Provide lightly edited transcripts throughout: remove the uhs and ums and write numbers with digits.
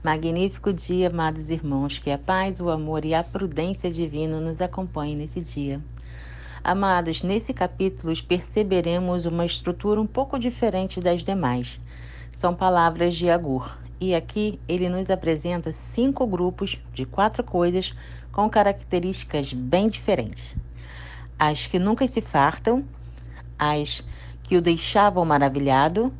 Magnífico dia, amados irmãos, que a paz, o amor e a prudência divina nos acompanhem nesse dia. Amados, nesse capítulo perceberemos uma estrutura um pouco diferente das demais. São palavras de Agur, e aqui ele nos apresenta 5 grupos de 4 coisas com características bem diferentes. As que nunca se fartam, as que o deixavam maravilhado,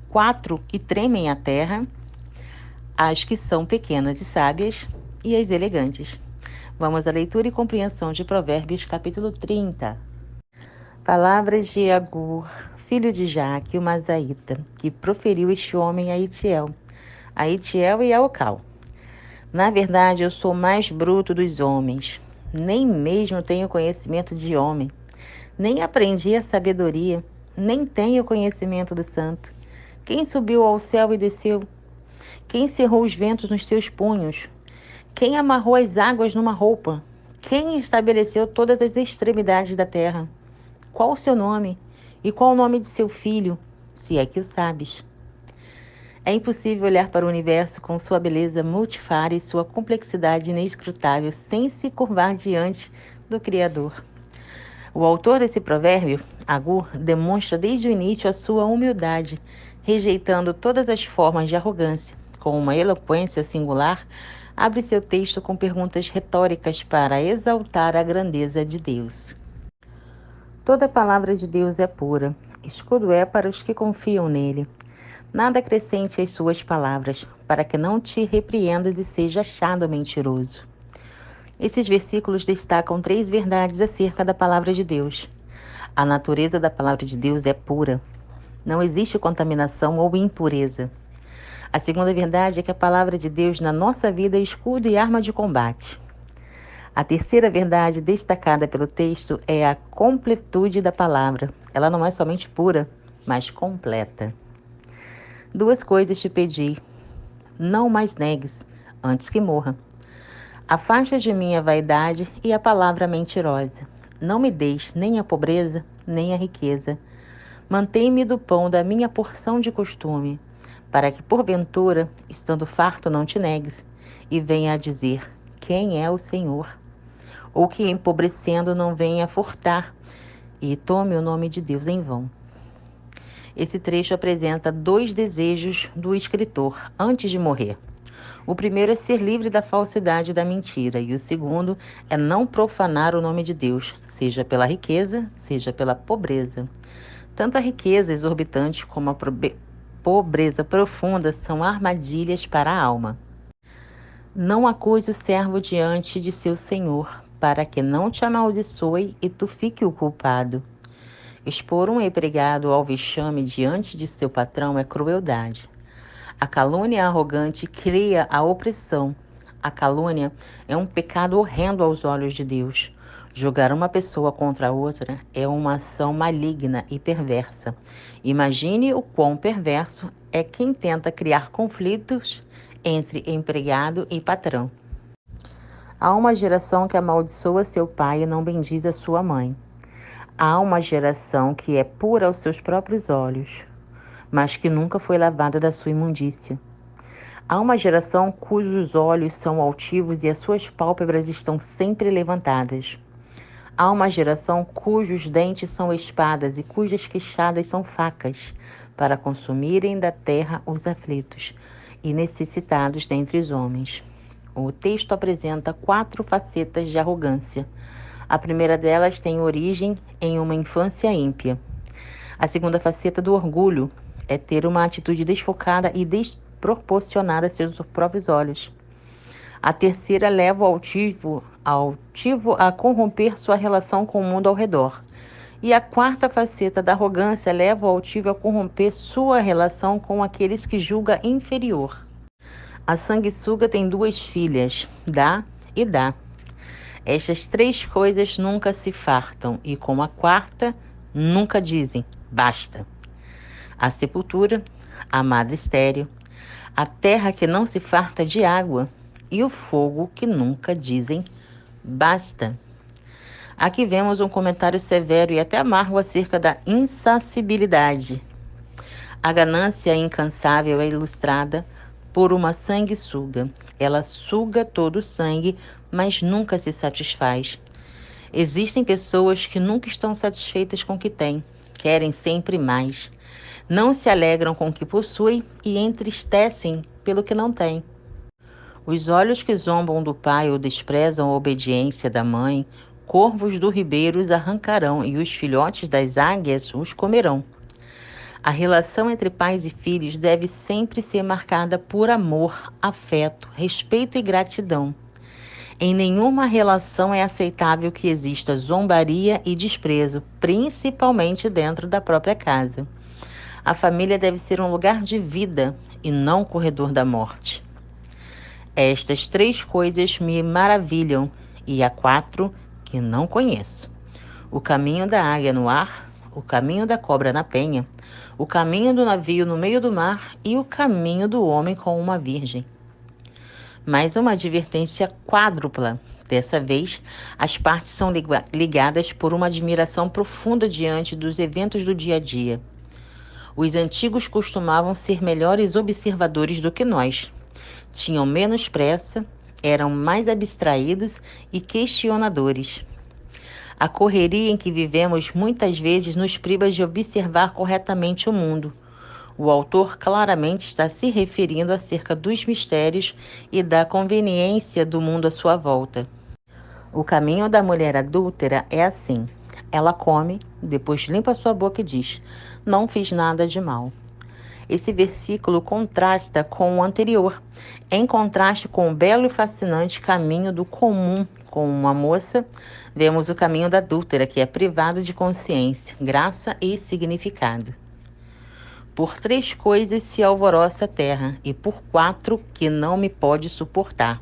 4 que tremem a terra, as que são pequenas e sábias e as elegantes. Vamos à leitura e compreensão de Provérbios, capítulo 30. Palavras de Agur, filho de Jaque, o Mazaíta, que proferiu este homem a Itiel e a Ocal. Na verdade, eu sou o mais bruto dos homens. Nem mesmo tenho conhecimento de homem. Nem aprendi a sabedoria. Nem tenho conhecimento do santo. Quem subiu ao céu e desceu? Quem cerrou os ventos nos seus punhos? Quem amarrou as águas numa roupa? Quem estabeleceu todas as extremidades da terra? Qual o seu nome? E qual o nome de seu filho, se é que o sabes? É impossível olhar para o universo com sua beleza multifária e sua complexidade inescrutável sem se curvar diante do Criador. O autor desse provérbio, Agur, demonstra desde o início a sua humildade, rejeitando todas as formas de arrogância. Com uma eloquência singular, abre seu texto com perguntas retóricas para exaltar a grandeza de Deus. Toda palavra de Deus é pura, escudo é para os que confiam nele. Nada acrescente às suas palavras, para que não te repreendas e seja achado mentiroso. Esses versículos destacam 3 verdades acerca da palavra de Deus. A natureza da palavra de Deus é pura. Não existe contaminação ou impureza. A segunda verdade é que a palavra de Deus na nossa vida é escudo e arma de combate. A terceira verdade destacada pelo texto é a completude da palavra. Ela não é somente pura, mas completa. 2 coisas te pedi. Não mais negues, antes que morra. Afasta de mim a vaidade e a palavra mentirosa. Não me deis nem a pobreza, nem a riqueza. Mantém-me do pão da minha porção de costume, para que, porventura, estando farto, não te negues, e venha a dizer, quem é o Senhor? Ou que, empobrecendo, não venha a furtar, e tome o nome de Deus em vão. Esse trecho apresenta 2 desejos do escritor antes de morrer. O primeiro é ser livre da falsidade e da mentira, e o segundo é não profanar o nome de Deus, seja pela riqueza, seja pela pobreza. Tanto a riqueza exorbitante como a pobreza profunda são armadilhas para a alma. Não acuse o servo diante de seu senhor, para que não te amaldiçoe e tu fique o culpado. Expor um empregado ao vexame diante de seu patrão é crueldade. A calúnia arrogante cria a opressão. A calúnia é um pecado horrendo aos olhos de Deus. Julgar uma pessoa contra a outra é uma ação maligna e perversa. Imagine o quão perverso é quem tenta criar conflitos entre empregado e patrão. Há uma geração que amaldiçoa seu pai e não bendiz a sua mãe. Há uma geração que é pura aos seus próprios olhos, mas que nunca foi lavada da sua imundícia. Há uma geração cujos olhos são altivos e as suas pálpebras estão sempre levantadas. Há uma geração cujos dentes são espadas e cujas queixadas são facas, para consumirem da terra os aflitos e necessitados dentre os homens. O texto apresenta 4 facetas de arrogância. A primeira delas tem origem em uma infância ímpia. A segunda faceta do orgulho é ter uma atitude desfocada e desproporcionada a seus próprios olhos. A terceira leva o altivo a corromper sua relação com o mundo ao redor. E a quarta faceta da arrogância leva o altivo a corromper sua relação com aqueles que julga inferior. A sanguessuga tem 2 filhas, dá e dá. Estas 3 coisas nunca se fartam e com a quarta nunca dizem, basta. A sepultura, a madre estéril, a terra que não se farta de água e o fogo que nunca dizem, basta. Aqui vemos um comentário severo e até amargo acerca da insacibilidade. A ganância incansável é ilustrada por uma sanguessuga. Ela suga todo o sangue, mas nunca se satisfaz. Existem pessoas que nunca estão satisfeitas com o que têm, querem sempre mais. Não se alegram com o que possuem e entristecem pelo que não têm. Os olhos que zombam do pai ou desprezam a obediência da mãe, corvos do ribeiro os arrancarão e os filhotes das águias os comerão. A relação entre pais e filhos deve sempre ser marcada por amor, afeto, respeito e gratidão. Em nenhuma relação é aceitável que exista zombaria e desprezo, principalmente dentro da própria casa. A família deve ser um lugar de vida e não um corredor da morte. Estas 3 coisas me maravilham e há 4 que não conheço: o caminho da águia no ar, o caminho da cobra na penha, o caminho do navio no meio do mar e o caminho do homem com uma virgem. Mais uma advertência quádrupla. Dessa vez, as partes são ligadas por uma admiração profunda diante dos eventos do dia a dia. Os antigos costumavam ser melhores observadores do que nós. Tinham menos pressa, eram mais abstraídos e questionadores. A correria em que vivemos muitas vezes nos priva de observar corretamente o mundo. O autor claramente está se referindo acerca dos mistérios e da conveniência do mundo à sua volta. O caminho da mulher adúltera é assim: ela come, depois limpa sua boca e diz: não fiz nada de mal. Esse versículo contrasta com o anterior, em contraste com o belo e fascinante caminho do comum. Com uma moça, vemos o caminho da adúltera, que é privado de consciência, graça e significado. Por 3 coisas se alvoroça a terra, e por 4 que não me pode suportar: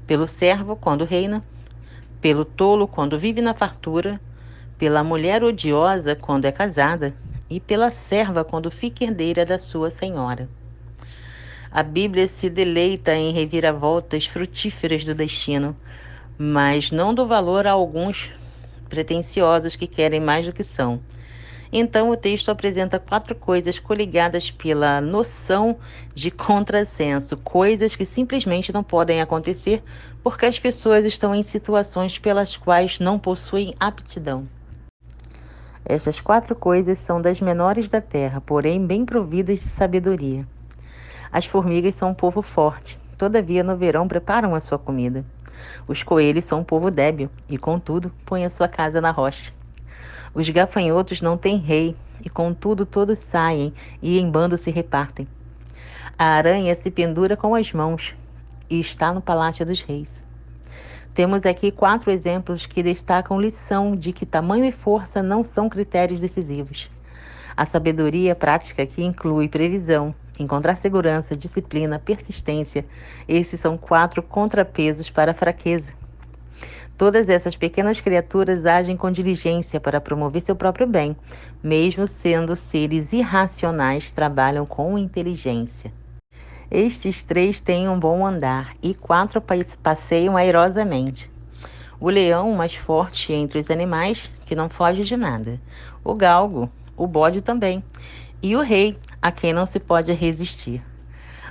pelo servo quando reina, pelo tolo quando vive na fartura, pela mulher odiosa quando é casada, e pela serva quando fica herdeira da sua senhora. A Bíblia se deleita em reviravoltas frutíferas do destino, mas não do valor a alguns pretensiosos que querem mais do que são. Então o texto apresenta 4 coisas coligadas pela noção de contrassenso, coisas que simplesmente não podem acontecer porque as pessoas estão em situações pelas quais não possuem aptidão. Estas 4 coisas são das menores da terra, porém bem providas de sabedoria. As formigas são um povo forte, todavia no verão preparam a sua comida. Os coelhos são um povo débil e, contudo, põem a sua casa na rocha. Os gafanhotos não têm rei e, contudo, todos saem e em bando se repartem. A aranha se pendura com as mãos e está no palácio dos reis. Temos aqui 4 exemplos que destacam lição de que tamanho e força não são critérios decisivos. A sabedoria prática aqui inclui previsão, encontrar segurança, disciplina, persistência. Esses são 4 contrapesos para a fraqueza. Todas essas pequenas criaturas agem com diligência para promover seu próprio bem, mesmo sendo seres irracionais, trabalham com inteligência. Estes 3 têm um bom andar e 4 passeiam airosamente. O leão, o mais forte entre os animais, que não foge de nada. O galgo, o bode também. E o rei, a quem não se pode resistir.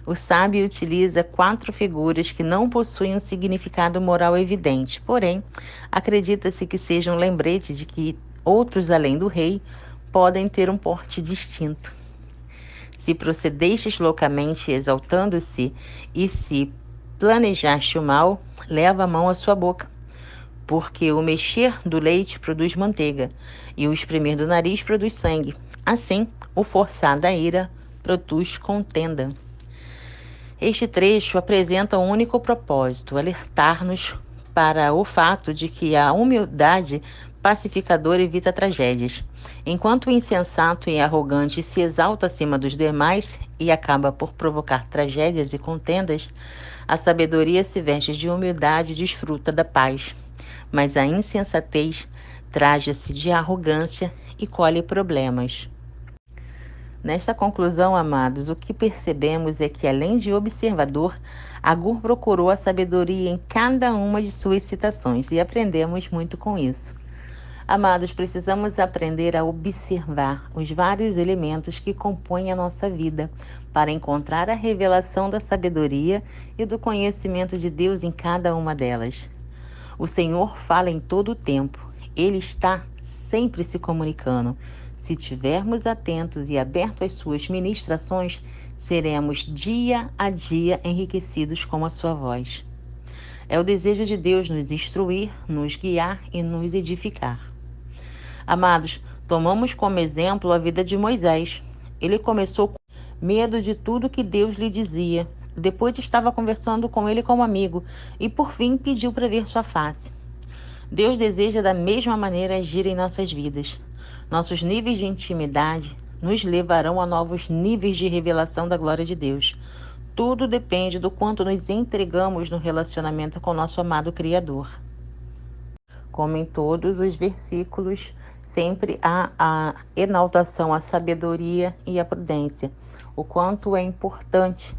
O sábio utiliza 4 figuras que não possuem um significado moral evidente, porém, acredita-se que sejam um lembrete de que outros, além do rei, podem ter um porte distinto. Se procedestes loucamente exaltando-se, e se planejaste o mal, leva a mão à sua boca. Porque o mexer do leite produz manteiga, e o espremer do nariz produz sangue. Assim, o forçar da ira produz contenda. Este trecho apresenta um único propósito: alertar-nos para o fato de que a humildade pacificadora evita tragédias. Enquanto o insensato e arrogante se exalta acima dos demais e acaba por provocar tragédias e contendas, a sabedoria se veste de humildade e desfruta da paz. Mas a insensatez traja-se de arrogância e colhe problemas. Nesta conclusão, amados, o que percebemos é que, além de observador, Agur procurou a sabedoria em cada uma de suas citações e aprendemos muito com isso. Amados, precisamos aprender a observar os vários elementos que compõem a nossa vida para encontrar a revelação da sabedoria e do conhecimento de Deus em cada uma delas. O Senhor fala em todo o tempo. Ele está sempre se comunicando. Se estivermos atentos e abertos às suas ministrações, seremos dia a dia enriquecidos com a sua voz. É o desejo de Deus nos instruir, nos guiar e nos edificar. Amados, tomamos como exemplo a vida de Moisés. Ele começou com medo de tudo que Deus lhe dizia. Depois estava conversando com ele como amigo e por fim pediu para ver sua face. Deus deseja da mesma maneira agir em nossas vidas. Nossos níveis de intimidade nos levarão a novos níveis de revelação da glória de Deus. Tudo depende do quanto nos entregamos no relacionamento com nosso amado Criador. Como em todos os versículos, sempre há a enaltação à sabedoria e à prudência. O quanto é importante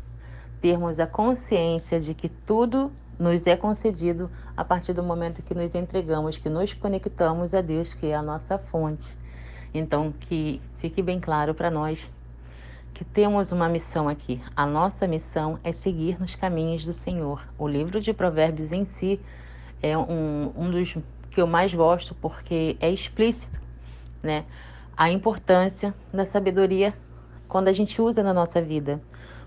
termos a consciência de que tudo nos é concedido a partir do momento que nos entregamos, que nos conectamos a Deus, que é a nossa fonte. Então, que fique bem claro para nós que temos uma missão aqui. A nossa missão é seguir nos caminhos do Senhor. O livro de Provérbios em si é um dos que eu mais gosto, porque é explícito, né? A importância da sabedoria quando a gente usa na nossa vida.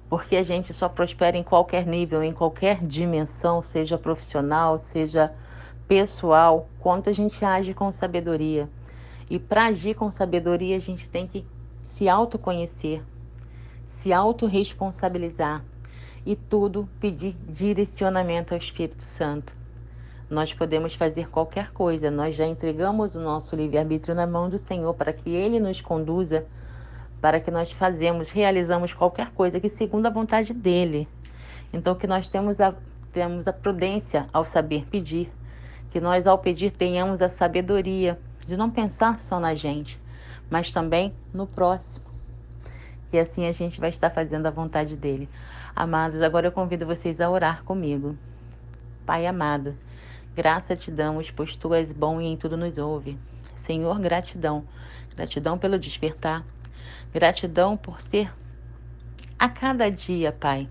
Porque a gente só prospera em qualquer nível, em qualquer dimensão, seja profissional, seja pessoal, quanto a gente age com sabedoria. E para agir com sabedoria, a gente tem que se autoconhecer, se autorresponsabilizar e tudo pedir direcionamento ao Espírito Santo. Nós podemos fazer qualquer coisa, nós já entregamos o nosso livre-arbítrio na mão do Senhor para que Ele nos conduza, para que nós realizamos qualquer coisa que segundo a vontade dEle. Então que nós temos a prudência ao saber pedir, que nós ao pedir tenhamos a sabedoria de não pensar só na gente, mas também no próximo. E assim a gente vai estar fazendo a vontade dEle. Amados, agora eu convido vocês a orar comigo. Pai amado, graça te damos, pois Tu és bom e em tudo nos ouve. Senhor, gratidão. Gratidão pelo despertar. Gratidão por ser a cada dia, Pai,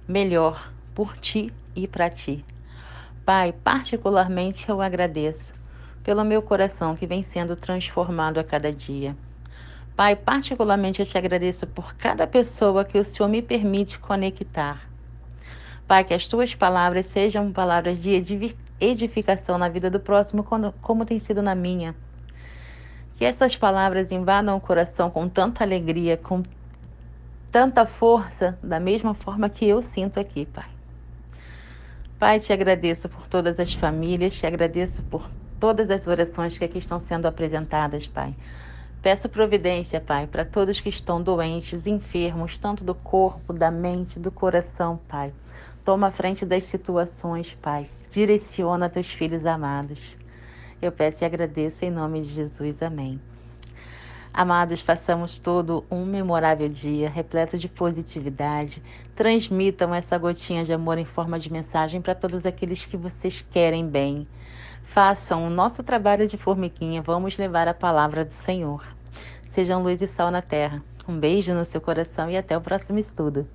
melhor por Ti e para Ti. Pai, particularmente eu agradeço pelo meu coração que vem sendo transformado a cada dia. Pai, particularmente eu te agradeço por cada pessoa que o Senhor me permite conectar. Pai, que as Tuas palavras sejam palavras de edificação na vida do próximo, como tem sido na minha. Que essas palavras invadam o coração com tanta alegria, com tanta força, da mesma forma que eu sinto aqui, Pai. Pai, te agradeço por todas as famílias, te agradeço por todas as orações que aqui estão sendo apresentadas, Pai. Peço providência, Pai, para todos que estão doentes, enfermos, tanto do corpo, da mente, do coração, Pai. Toma a frente das situações, Pai. Direciona teus filhos amados. Eu peço e agradeço em nome de Jesus. Amém. Amados, façamos todo um memorável dia, repleto de positividade. Transmitam essa gotinha de amor em forma de mensagem para todos aqueles que vocês querem bem. Façam o nosso trabalho de formiguinha. Vamos levar a palavra do Senhor. Sejam luz e sal na terra. Um beijo no seu coração e até o próximo estudo.